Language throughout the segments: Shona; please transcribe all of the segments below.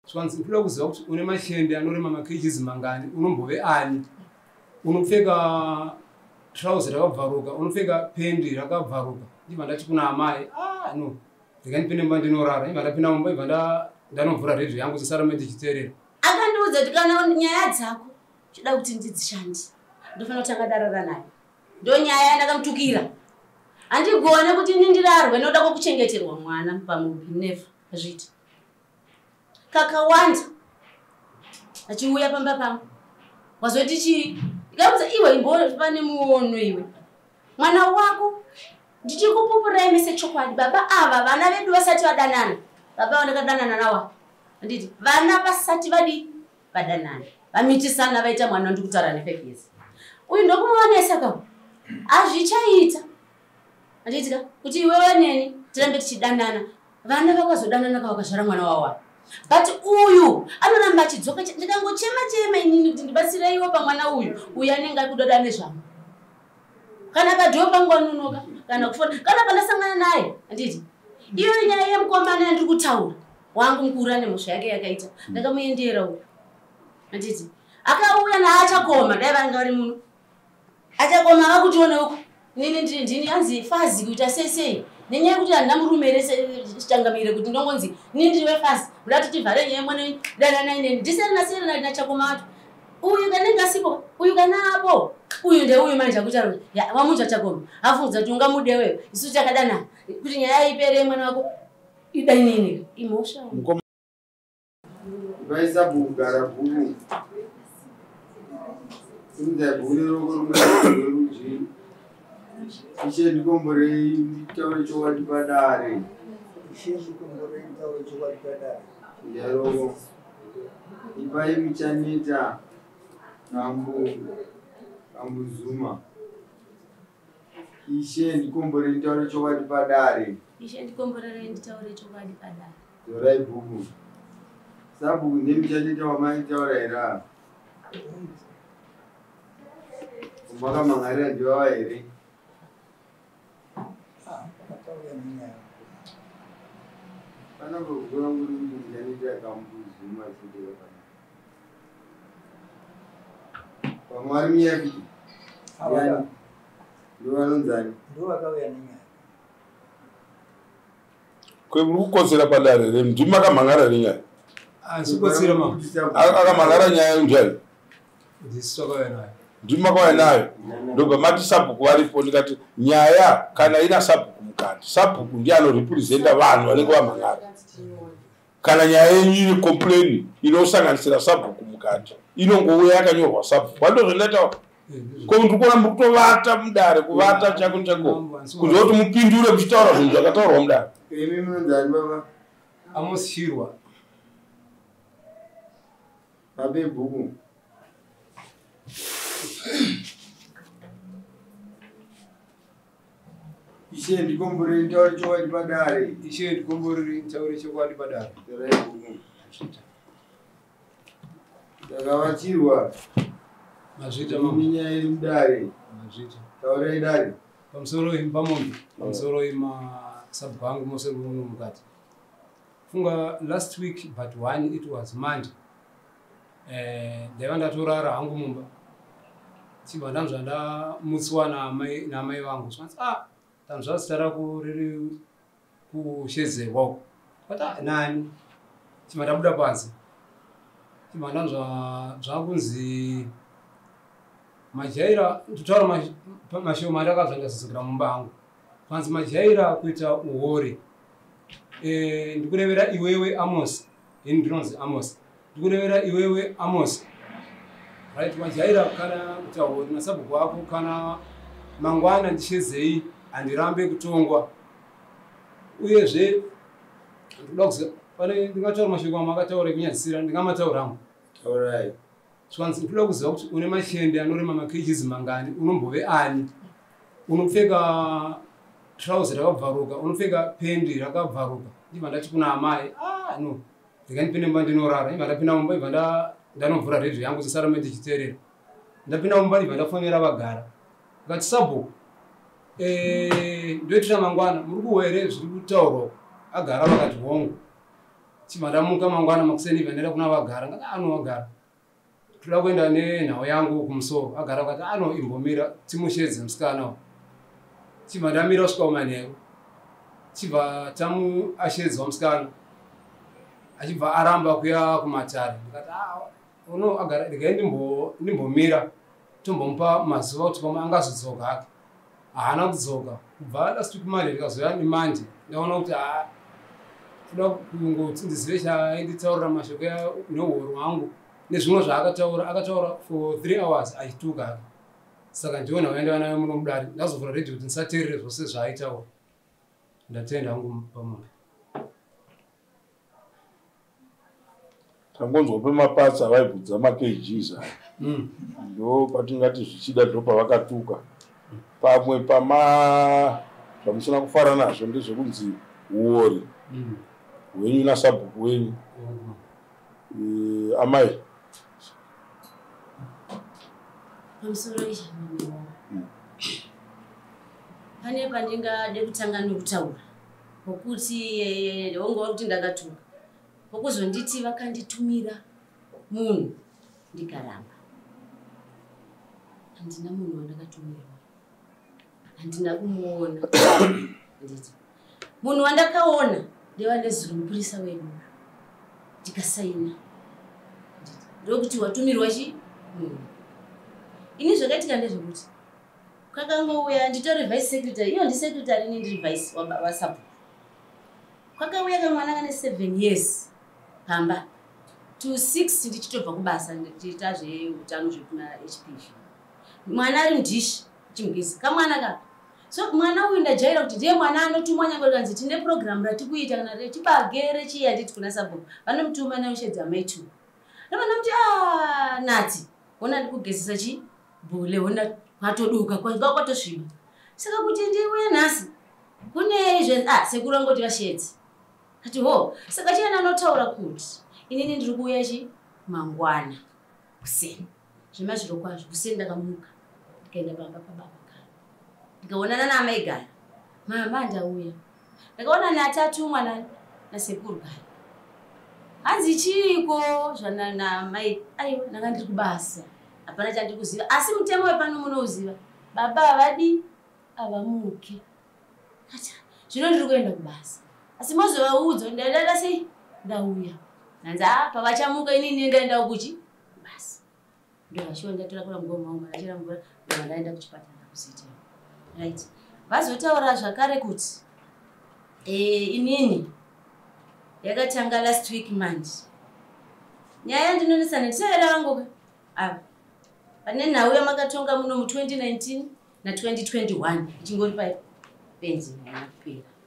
Swanzi kuda kuziva kuti une mashende anorema makejizi mangani, unombove ani, unopfeka trouser rakabvaruka, unopfeka pendi rakabvaruka. Ndibva ndati kuna amai, no, ndikandipinde mumba ndinorara. Ndibva ndapinda mumba, ndibva ndanovhura radio yangu ndisarame ndichiteerera. Akandiudza kuti kana nyaya dzako chida kuti ndidzishandi, ndofana kutanga darara naye. Ndo nyaya yandakamutukira. Andigone kuti nindirarwe noda kuchengeterwa mwana pamubi never azviti. Kakawanda achiuya pamba pangu wazoti chii ndikamuudza iwe imbone pane muono iwe mwana wako ndichikupupura emese chokwadi baba ava vana vedu vasati vadanana baba vanakadanana nawa anditi vana vasati vadanana vamitisana vaita mwana ndikutara nefekezi uyu ndokumuonesa ka azvichaita anditi kuti iwe waneni tirambe tichidanana vana vakazodanana kavakazvara mwana wawa. But uyu anoramba achidzoka ndikangochema inini kuti ndibatsireiwo pamwana uyu anenge akudoda nezvangu. Kana kadhopa ngwanunoka kana kufona kana pandasangana naye anditi iyo nyaya yemukomana yandiri kutaura wangu mukuru ane mhosva yake yakaita ndakamuendera uyu anditi akauya naachakoma dai vanga vari muno achakoma vakutiona uku nini ndini anzi fazi kuita sei nenyaya yekuti handina murume here chitangamire kuti ndongonzi nini ndiriwe fasi kuda kuti tivhare nyaya mwana danana ineni ndiserina nachakoma acho uyu kanenge asipo uyu kana apo uyu ndeuyu manje akutaura wamunja chakoma afunza kuti ungamude wewe isu chakadanana kuti nyaya ipere mwana wako ida inini imhosva vaisa bhugara bhuku inza bhuri rokurumwe ishe ndikomborei nditaure chokwadi padare ndaro ipai muchaneta ambuzuma ishe ndikomborei nditaure chokwadi padare zorai bhuku sabhuku ndemuchaneta wamaitaura era umakamangarira ndivava here pana kugora nguri kuti ndaniita kambuzuma chideka pamwe vari miyakiti ndovanonzani ndovakauya nenyaya kwemuri kukotsera padare remndimi akamhangara nenyaya asikotsera ma akamhangara nyaya njani ndisakauya nayo ndimi makauya nayo ndobva mati sabhuku varipo ndikati nyaya kana ina sabhuku mukati sabhuku ndiye anorepresenta vanhu vanenge vamhangara kana nyaya yenyu ine kompleni inosanganisira sabhuku mukati inongouya yakanyorwa sabhuku vandozvendataura ko ndikuona muri kutovata mudare kuvata chako chako kuziva kuti mupindure muchitaura zvinhu zvakataurwa mudare imi munonzani baba amosirwa babe bhuku ishe ndikomborei nditaure chokwadi padare ishe ndikomborei nditaure chokwadi padare zorai bhuku ndakavatirwa mazvita minyaya iri mudare mazvita taurai dare pamusoro ipamondo pamusoro imasabhuku angu mose muno mukati funga last week but 1 it was Monday ndaiva ndatorara hangu mumba chibva ndanzva ndamutsiwa namai vangu zvanzi tanzva zita rako riri kushezerwa uko but nani chibva ndabuda panze chibva ndanzva zvakunzi majaira ndotaura mashoma andakabva ndazizikira mumba angu kwanzi majaira kuita uhore ndikurevera iwewe Amos ini ndinonzi Amos ndikurevera iwewe Amos right majaira kana kuita uhore nasabhuku wako kana mangwana ndishezei handirambe kutongwa uyezve ndoda kuziva pane ndingataura mashoko amakataura kunyadzisira ndingamataura hangu taurai swanzi ndoda kuziva kuti une mashende anorema makejizi mangani unombove ani unopfeka trouser rakabvaruka unopfeka pendi rakabvaruka ndibva ndati kuna amai no ndikandipinde mumba ndinorara ndibva ndapinda mumba ndibva ndanovhura radio yangu ndisarame ndichiteerera ndapinda mumba ndibva ndafonera vagara akati sabhuku ndoitira mangwana muri kuhwere zviri kutaurwa agara vakati hongu chimadamuka mangwana makuseni vanera kuna vagara ngati anowagara toda kuenda nenhau yangu kumusoro agara kati imbomira timushedze musikana chimadamira kusvika kumanheru chibva ashedzwa musikana achibva aramba kuya kumatare ndikati uno agara regai ndimbomira tombomupa mazuva kuti koma angazodzoka hake haana kudzoka kubva last week Monday ndikazoya nemanje ndaona kuti toda kungoti ndizive chainditaurira mashoko neuhoro hwangu nezvimwe zvaakataura akataura for 3 hours achituka hake saka ndiona waenda nayo muno mudare ndazovhura radio kuti ndisateerere zvose zvaaitaura ndatenda hangu pamoyo tangonzwa pemapatsa avaibvudza makgs ndo patingati zvichida ndo pavakatuka pamwe zvamusina kufara nazvo ndezvekunzi uori hwenyu nasabhuku wenyu amai pamusoro izhamamiwa pane pandingade kutanga nokutaura pokuti wongova kuti ndakatuka pokuzonditi vakanditumira munhu ndikaramba handina munhu wandakatumirwa handina kumuona nditi munhu wandakaona ndeva ndezuro mupurisa wedu ndikasaina ndokuti watumirwa chi munhu ini zvakaitika ndezvekuti kwakangouya nditori vice secretary iyo ndisecretary ini ndiri vice wasabhuku kwakauya kamwana kane 7 years pamba to 6 ndichitobva kubasa ndichiita zveutano zvekuna HP mwana ari mudhishi chimugezi kamwana ka so mwana uyu ndajaira kuti ndiye mwana anotumwa nyangwe kanzi tine program ratikuita kana rechibagere chiya nditi kuna sabhuku vanomutuma naushedza maitu navanomuti nati ona ndikugezesa chi bhule ona kwatoduka kwatosviba saka kuti ndiuye nhasi kune izve sekuru angoti vashedzi kati ho saka chiana anotaura kuti inini ndiri kuuya chi mangwana kuseni zvemazviro kwazvo kuseni ndakamuka ndikaenda pamba pababa gara ndikaonana naamai gara mama ndauya ndakaona natatu mwana nasekuru gara hanzi chiriko zvanamai aiwa ndanga ndiri kubasa hapana chandiri kuziva asi mutemo wepano munouziva baba havadi havamuke zvino ndiri kuenda kubasa asi mozovaudza ndaenda sei ndauya nanzi pavachamuka inini ndaenda kuchi basi ndo vashiwa ndatora kura ngoma uma ndachira mvura ndo ndaenda kuchipatara kusiti right vazotaura zvakare kuti inini yakatanga last week Monday nyaya ndinonesana ndisaera vangoka pane nhau yamakatonga muno mu 2019 na 2021 ichingori penzi yapera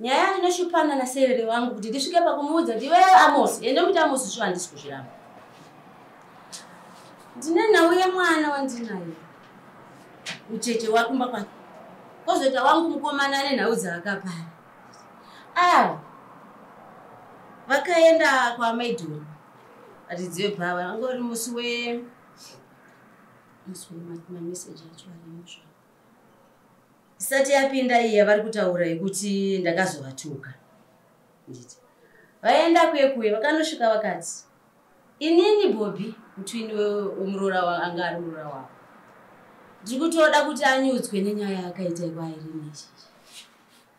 nyaya ndinoshupana nasevere wangu kuti ndisvike pakumuudza ndiwe Amos ende muti Amos zvo handisi kuzviramba ndine nhau yemwana wandinayo mucheche wakumba kwake kozoita wangu mukomana nenhau dzaakapara vakaenda kwamaidhoni atidziwe bhava angori musi mameseji acho arimusva isati yapinda iya vari kutaura yekuti ndakazovatuka nditi vaenda kuye vakanosvika vakati inini Bobby mutwini wemuroora anga ari muroora wavo ndiri kutoda kuti anyudzwe nenyaya yakaita ikwairi nechi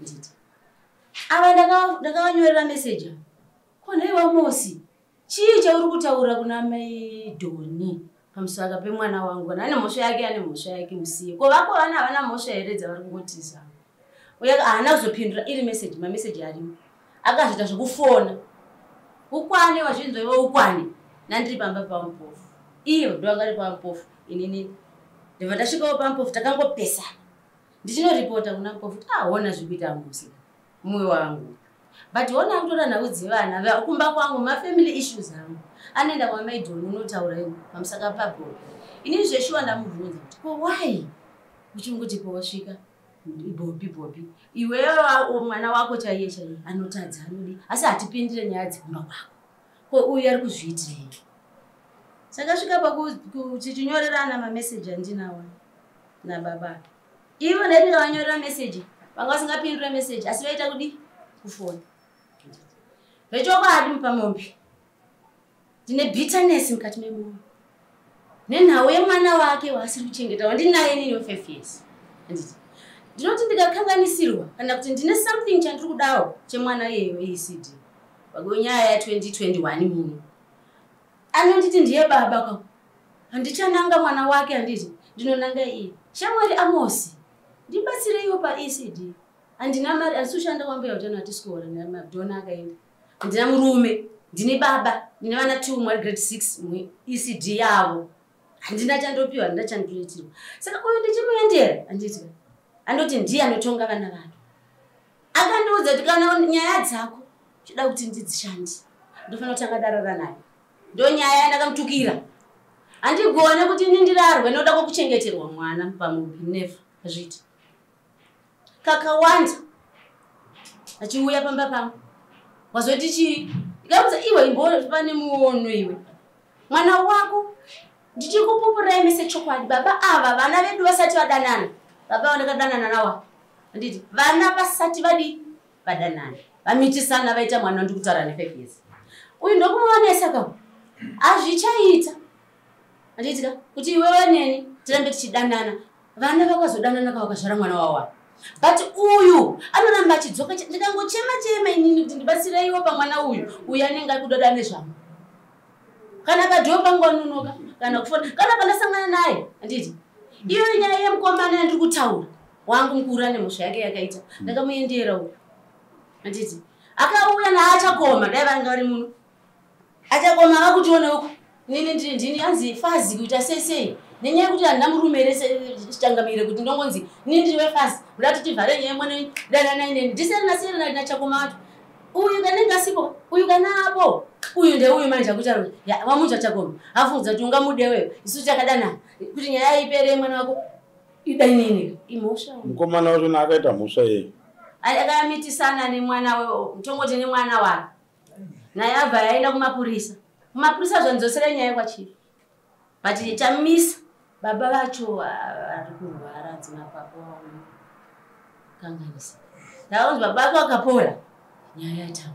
nditi ava ndakavanyorera meseji konaiwa Mosi chii chauri kutaura kuna maidhoni pamusaka pemwana wangu ane mhosva yake ane mhosva yake musiye ko vako vana havana mhosva here dzavari kungotisa uya haana kuzopindura iri meseji mameseji arimo akazoita zvekufona ukwane wazvinzwa iwe ukwane nandiri pamba pamupofu iyo ndovanga ri pamupofu inini ndibva ndasvikawo pamupofu takangopesana ndichinoripota kuna mupofu kuti ona zvikuita Amosi mumwe wangu but ona akutora nhau dzevana kumba kwangu mafamily issues angu anoenda kwamaidhoni unotaura ino pamusaka pabhori inini zveshuwa ndamubvunza kuti ko why uchingoti powasvika Bobby iwewe mwana wako chaiye anotadza anodi asi hatipindire nyaya dzekumba kwako ko uyu ari kuzviitirei saka svika pakutichinyorerana mameseji andinawo nababa ivo ndandikavanyorera meseji vanga vasingapindure meseji asi vaita kudi kufona Vechokwadi mupamombe. Ndine bitterness mukati memwoyo. Nenhau yemwana wake waasiri kuchengeta wandinaye nini 5 years. Anditi. Ndinoti ndikakanganisirwa kana kuti ndine something chandiri kudawo chemwana iyeyo ECD. Pagonyaya ya 2021 muno. Anonditi ndiye baba kwa. Handichananga mwana wake anditi. Ndinonanga iye. Shamwari Amosi. Ndibatsire iwo pa ECD. Andina mari asushanda kwambira utano atisikora nemadhona akaenda. Ndina murume, ndine baba, ndine vana 2 mwari grade 6 mu ECD yavo. Handina chandopiwa, handina chandoitirwa. Saka uyu ndichimuendera anditi. Andoti ndiye anotonga vana vanhu. Akandiudza kuti kana nyaya dzako chida kuti ndidzishandi. Ndofana kutanga darara naye. Ndo nyaya yandakamutukira. Andigone kuti nindirarwe noda kuchengeterwa mwana pamumbi never azviti. Kakawanda achiuya pamba pangu wazoti chi ndikamuza iwe imbona pane muono iwe mwana wako ndichikupupura imese chokwadi baba ava vana vedu vasati vadanana baba vanakadanana nawa anditi vana vasati vadanana vamitisana vaita mwana ndikutara ne 5 years uyu ndokumuonesa kwa azvichaita anditi kuti iwe waneni tirambe tichidanana vana vakazodanana kwa vakazvara mwana wawa. But uyu anoramba achidzoka ndikangochema inini kuti ndibatsire iwo pamwana uyu anenge akudoda nezvangu. Kana padhopa ngononoka kana kufona kana pandasangana naye anditi iyo nyaya yemukomana yandiri kutaura wangu mukuru ane mhosva yake yakaita ndakamuendera uyu anditi akauya naachakoma dai vanga vari muno achakoma vakutiona uko nini ndini anzi fazi kuita sei nenyaya kuti handina murume rese chitangamire kuti ndongonzi nini ndiwe fazi kuda kuti tivhare nyaya mwana danana ineni ndiserina nachakoma watu uyu kanenge asipo uyu kana apo uyu ndeuyu manje akutaura ya wamucha chakoma afunza kuti ungamude wewe isu chakadana kuti nyaya ipere mwana wako ida nini imosha mukomana wacho nakaita mhosva yeye akamitisana nemwana wewe mtongoti nemwana wake naye abva yaenda kumapurisa zvanzosera nyaya kwachiri but chamisa baba vacho ari kurwara dzimapapa wavo kanganisa ndaonzi baba vako akapora nyaya yatanga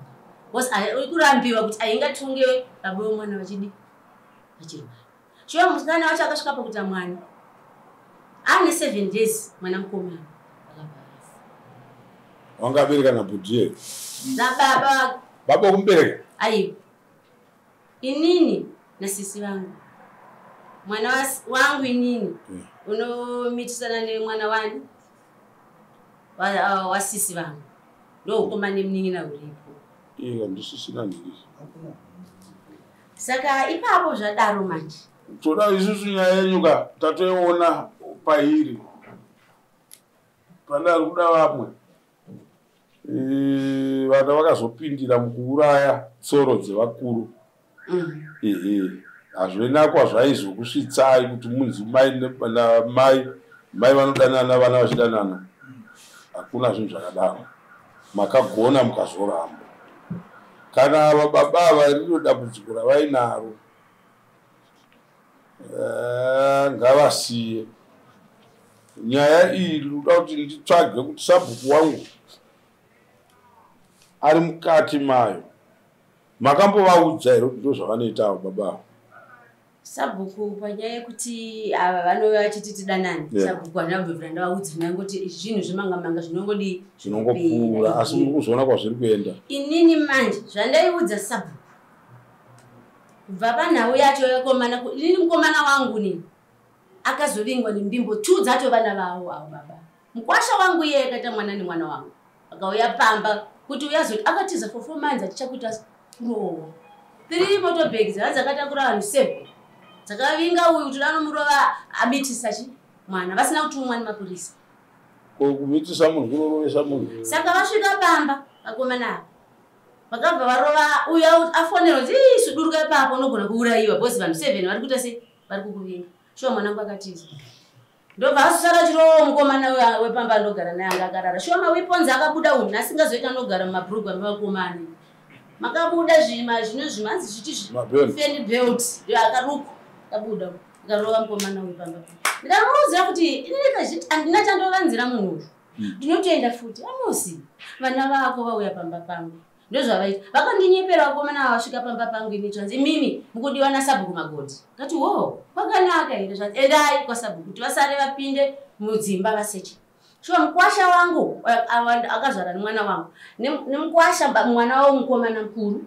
bcause uri kurambiwa kuti aingatungewe baba vomwana vachirwara shuwa musikana wacho akasvika pakuti mwana ane 7 days mwana mukomana wangabereka nabhudhiye nababa baba kumubereka aiwa inini nasisi vangu mwana wangu inini unomitisana nemwana wani wasisi vangu ndo ukoma nemunin'ina uripo iya ndisisina ndiri saka ipapo zvadaro manje toda isusu nyaya yenyuka tatoiona pairi padari kuda vamwe vana vakazopindira mukuuraya tsoro dzevakuru hazvinakwa zvaizokusvitsai kuti munzi mai vanodanana vana vachidanana hakuna zvinhu zvakadaro makagona mukazoramba kana vababa variro dambudziko ravainaro ngavasiye nyaya iyi ndinoda kuti nditsvage kuti sabhuku wangu ari mukati mayo makambovaudza here kuti ndo zvavanoitawo baba sabhuku panyaya yekuti ava vanova vachititi danani sabhuku handambovira ndavaudza nangoti zvinhu zvemangamanga zvinongopfuura asi muri kuzoona kwazviri kuenda inini manje zvandaiudza sabhuku kubva panhau yacho yakomana inini mukomana wangu nini akazovingwa nembimbo 2 dzacho vana vavo avo baba mukwasha wangu iye akaita mwana nemwana wangu akauya pamba kuti uyazoti akatiza for 4 months atichakuita rowa 3 motorbag hanzi akatakura vanhu 7 dzakavinga uyu kuti danomurova amitisa mwana vasina kutumwa nemapurisa kumitisa munhu kunorovesa munhu saka vasvika pamba vakomana ava vakabva varova uyu afonera kuti suduruka ipapo unogona kuurayiwa bhosi vanhu 7 vari kuita sei vari kukuvinga shuwa mwanangu akatiza ndobva asara chirowo mukomana wepamba ndogara naye anga akarara shuwa maweapons akabuda unhu asingazoita anogara mumabhurugwa mevakomana makabuda zvino hanzi zviti feni belt akaruka akabuda akarova mukomana wepamba ndikamuudzira kuti inini handina chandovanzira munhu ndinotoenda futi Amosi vana vako vauya pamba pangu ndozvavaita vakandinyepera vakomana vasvika pamba pangu ini zvanzi mimi mukudiwa nasabhuku magodi ngati wo kwakanaka here zvanzi endai kwasabhuku kuti vasare vapinde mudzimba vaseche shuwa mukwasha wangu akazvara nemwana wangu nemukwasha mwana wavo mukomana mukuru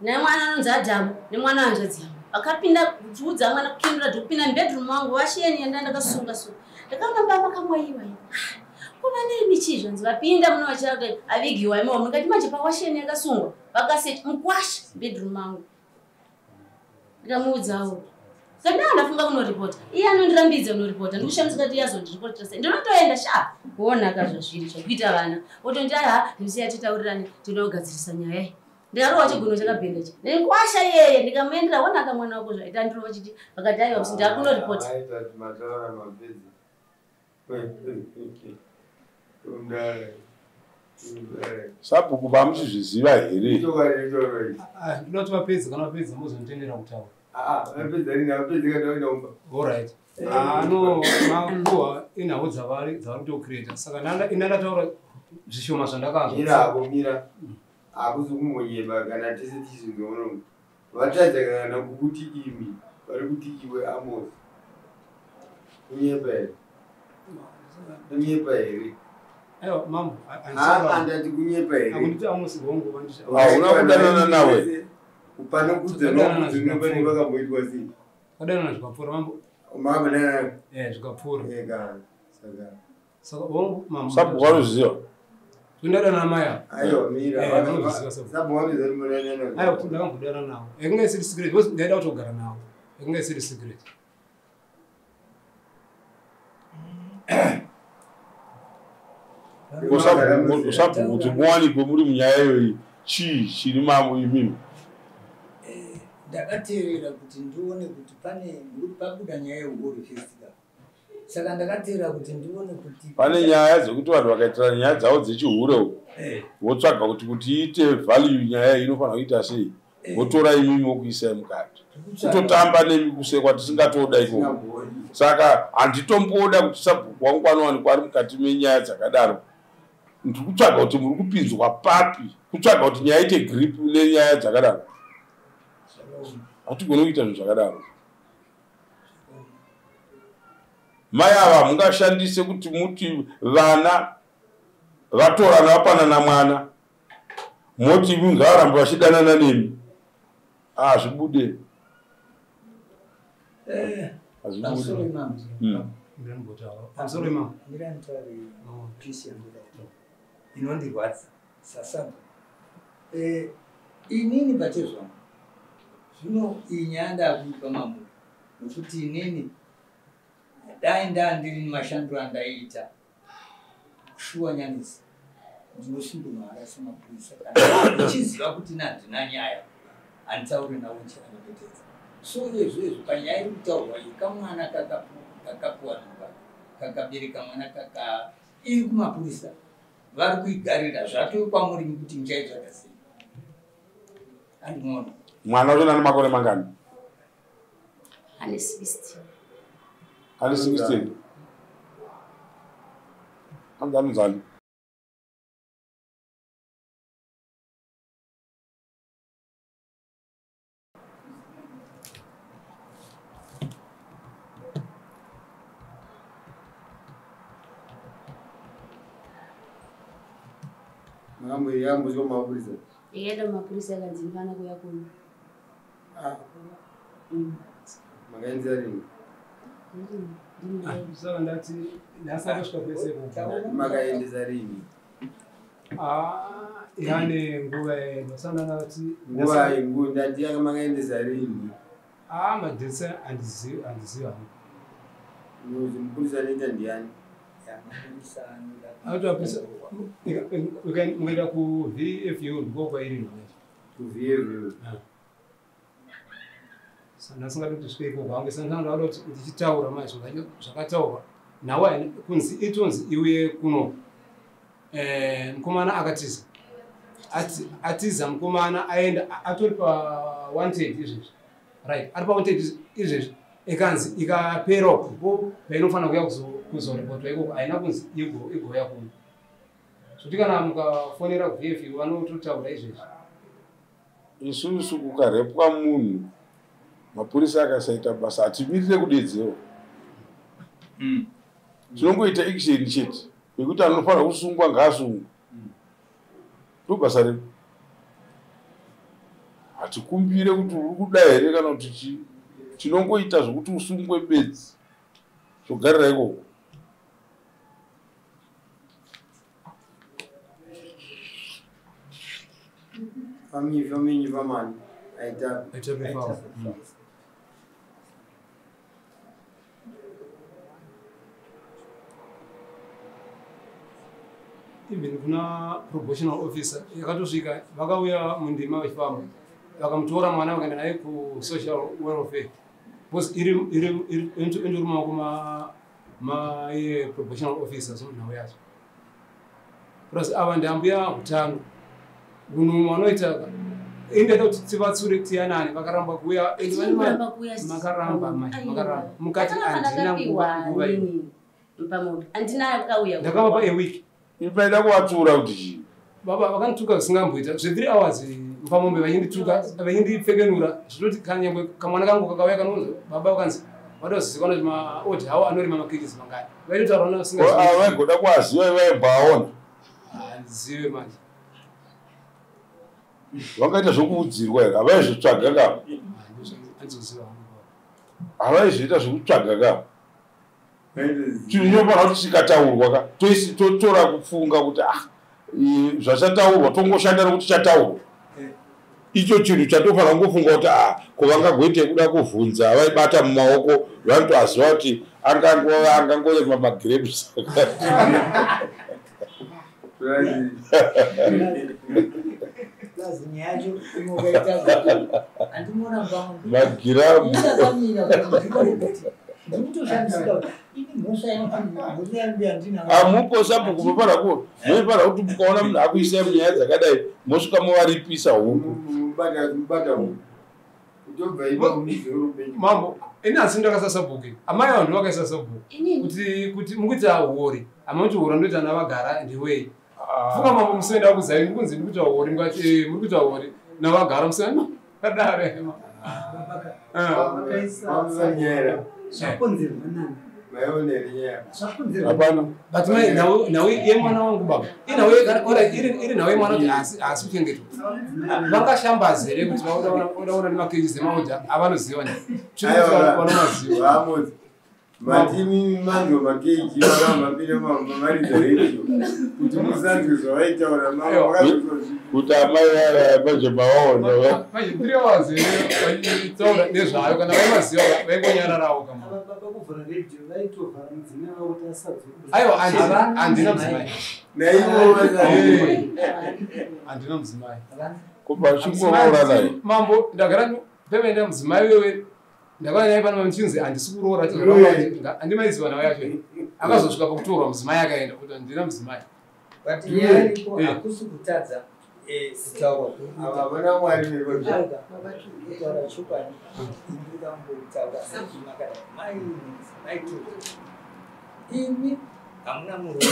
nemwana anonzi Adhamu nemwana wanzvadzi yangu akapinda kuudza mwana kupindura ndikupinda mubedroom wangu vasheni enda ndakasunga sunga ndakaona baba kamwaiwa kuva nemichi zvanzi vapinda muno vachiraka avigiwa imomo ndikati manje pawasheni yakasungwa vakaseti mukwasha bedroom wangu ndikamuudzawo saka ndafunga kunoripota iye anondirambidza kunoripota ndikushamisa kuti yazondiripotera sei ndinotoenda sha kuonaka zvazviri zvakuita vana otonti aha ndisiya titaurirane tinogadzirisa nyaya iyi ndikarowa chigunwe chakabhenda chi ndikwasha iyeye ndikamuendera onaka mwana wako zvaita ndirova chiti vakati aiwa kuti ndakunoripota sabhuku vamuchizviziva here ndinoti vapedza kana vapedza muzonditendera kutaura alright manguva inhau dzavari kutocreata saka inandataura zvishoma zvandakazomira hakuzi kumbonyeba kana tese tizvinoono vatadza kana kukuti imi vari kuti iwe Amos kunyepa here kunyepa here aiwa mambo andati kunyepa here akunditi Amos gongo hauna kudanana nawe upana kudzanokudzinopai vakamboitwa sei kadanana zvikapfuura mambo mamadanana zvikapfuura ega saka saka wangu mambo sabhuku varuziva tundadana maya aiwa mira sabu wamizari munanana aiwa kuti ndakangodana nawo ekunge isiri secret because ndaida kutogara nawo ekunge isiri secret sabhuku kuti muwanikwe muri munyaya iyoyi chii chiri mamo imimi ndakateerera kuti ndione kuti pane pabuda nyaya yeugori festival saka ndakateerera kuti ndione kuti pane nyaya dzekuti vanhu vakaitirana nyaya dzavo dzechihure votsvaga kuti iite value nyaya inofanira kuita sei votora imimi vokuisai mukati kutotamba nemi kusekwa tisingatoda ikoko saka handitomboda kuti sabhuku wangu anowanikwa ari mukati menyaya dzakadaro ndiri kutsvaga kuti muri kupinzwa papi kutsvaga kuti nyaya ite grip nenyaya dzakadaro hatigoni kuita zvinhu zvakadaro mai ava mungashandise kuti muti vana vatorana vapanana mwana moti ngavaramba vachidanana nemi zvibude inondirwadza sasaba inini pachezvangu zvino iyi nyaya ndakuipa mambo nokuti inini dai ndandiri mashandiro andaiita kushuwa nyanisi ndinosundumara semapurisa kana ichiziva kuti nandina nyaya handitauri nawo chianobetedza so izvezvo panyaya iri kutaurwa iyi kamwana kakapuwa nhumba kakabereka mwana iri kumapurisa vari kuigarira zvatoi kwamuri kuti muchaitsvaga sei andinoona mwana wacho nane makore mangani ane 16 ane 16 anzani yambuzwa mapurisa yenda mapurisa yakadzimfana kuya kuno makaenzera rini saka ndati ndasakasvika kwese makaendesa rini yane nguva nosangana kuti nguva ndati yanga makaendesa rini madhesa handiziva mupurisa anoita ndiani ukaenda kuvfu ndikokwairi kuvfu ndasingatoti svike ikoko hange sandinoda kuti ndichitaura mai zvakataurwa nawa kunzi itonzi iuye kuno mukomana akatiza atiza mukomana aenda atori pa-wanted izvezvi right ari pa-wanted izvezvi ikanzi ikapera kupo painofanira kuya kuzoripotwa ikoko haina kunzi igoya kuno zvokuti kana mukafonera kuvfu vanototaura izvezvi isusu kukarepwa munhu mapurisa akasaita basa hatimirire kudedzewa. Tinongoita action chete yekuti anofanira kusungwa ngaasungwe. Ndobasa redu. Hatikumbire kuti uri kuda here kana kuti chii. Tinongoita zvokuti usungwe bedzi. Zvogarira ikoko. Family, man. Aita. Even kuna proportional officer yakatosvika vakauya mundima vachifamba vakamutora mwana vakaenda naye kusocial welfare because indori maoko proportional officer somunhau yacho plus ava ndambuya utano munhu vanoita indeda kuti tivatsure tiyanani vakaramba kuuya makaramba mukati handina nguva ndakavapa awiki ipaida kuvatsura kuti chii baba vakanituka zvisingamboita zve3 hours mupamombe vachindituka vachindipfekenura zvitoti kanyangwe kamwana kangu kakauya kanonzi baba vakanzi vada kuzivikanwa kuti maodhi hawo anorima makirisi mangani vaitotaura vaigoda kuaziva ivaibvaona handizive manje vangaita zvokuudzirwa here havaizvotsvaga kavo havaizoita zvokutsvaga kavo chinhu chinofanira kuti chikataurwa ka totora kufunga kuti zvachataurwa tongoshanda nekuti chataurwa icho chinhu chatofanira kungofunga kuti kuvangagoite kuda kuvhunza vaibata mumaoko vanotoaziva kuti angangoema magrapes magiramu amupo sapo kupapara kuo moifana kuti mukaona munhu akuisa munyaya dzakadai mosvika movaripisa huku mambo ini asi ndakasasabhuki amai vanhu vakasasabhuki kuti mukuita hori amati hori ndoita navagara ndiwei funga mambo musoenda kuzai ndikunzi ndikuita hori ngati muri kuita hori navagara musoenda kadare but nawe yemwana wangu baba iri nawe mwana kuti asi kuchengetwa vangashambaze kuti vaodaona nemakirisi emaodha avanoziva vanomaziva matimi manzo makeji vakamapira mamariza redio kuti musanzwe zvavaitaura kuti amai vaje maona manje 3 hours vachitaura nezvayo kana vaimaziva vaingonyararawo kama aiwa handina mudzimai handina mudzimai kubachingoroora mambo ndagara pemene mudzimai wewe ndakauya naye pano mchinzi handisi kuroora handimaiziva nawo yacho akazosvika pakutorwa mudzimai akaenda kuti handina mudzimai akusi kutadza kutaura avana mwari vevotaura imi hamuna murume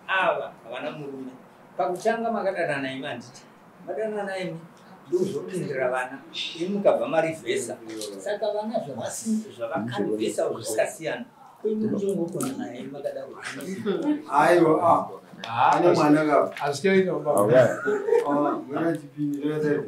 ava havana murume pakutanga makadanana imi handiti madanana imi ndozopindira vana imi mukabva marivhesa saka vana zvavakanivhesa zvisikasiyana koimuchongokona naye makadaro aiwa ane mwana kava hazvichaita mwana chipindirata